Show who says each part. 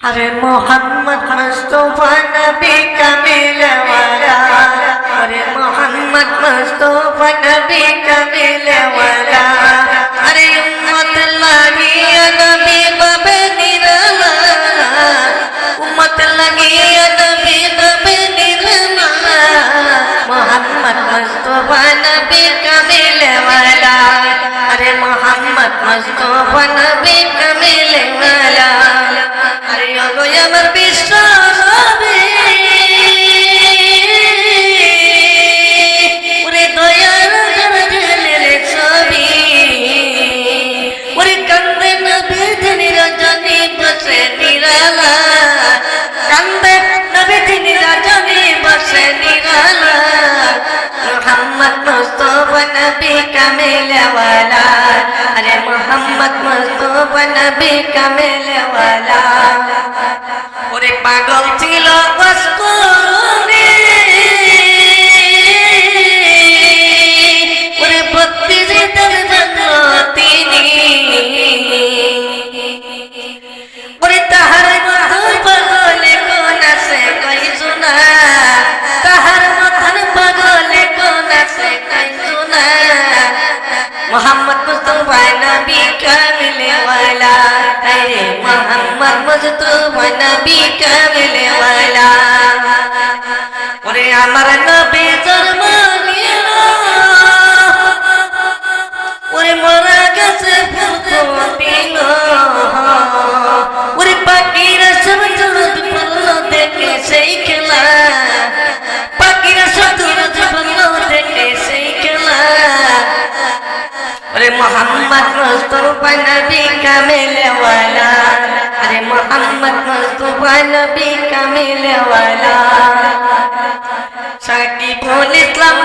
Speaker 1: अरे मोहम्मद मुस्तफा नबी कमील वाला, अरे मोहम्मद मुस्तफा नबी कमील वाला, अरे उम्मत लगी नबी बबे निराला, उम्मत लगी नबी बबे निराला, मोहम्मद मुस्तफा नबी कमील वाला, अरे मोहम्मद मुस्तफा नबी कमील वाला। আমার বিশ্বাস হবে ওরে দয়ার জলের ছবি, ওরে কান্দে নবী তিনি রজনী বসে নিরালা, কান্দে নবী তিনি রজনী বসে নিরালা, মোহাম্মদ মুস্তফা নবী কামিল ওয়ালা, আরে মোহাম্মদ মুস্তফা নবী কামিল ওয়ালা। ওরে পাগল ছিল বস্করে, ওরে 32 জন্ম তিনি, ওরে তাহার মতো পাগলে কোন আছে কইছো না, তাহার মতন পাগলে কোন আছে কইছো না, মোহাম্মদ মুস্তফা নবী কামিল ওয়ালা, আরে মোহাম্মদ মুস্তফা নবী কামিল ওয়ালা। ওরে আমার নবী জন্ম নিল, ওরে মরা গেছে ফুল ফুটিল, ওরে পাখিরা সব জলদ ফুল দেখে সেই খেলা, পাখিরা সব জলদ ফুল দেখে সেই খেলা, अरे मोहम्मद मुस्तफा नबी कामिल वाला, अरे मोहम्मद मुस्तफा नबी कामिल वाला। साकी बोल इस्लाम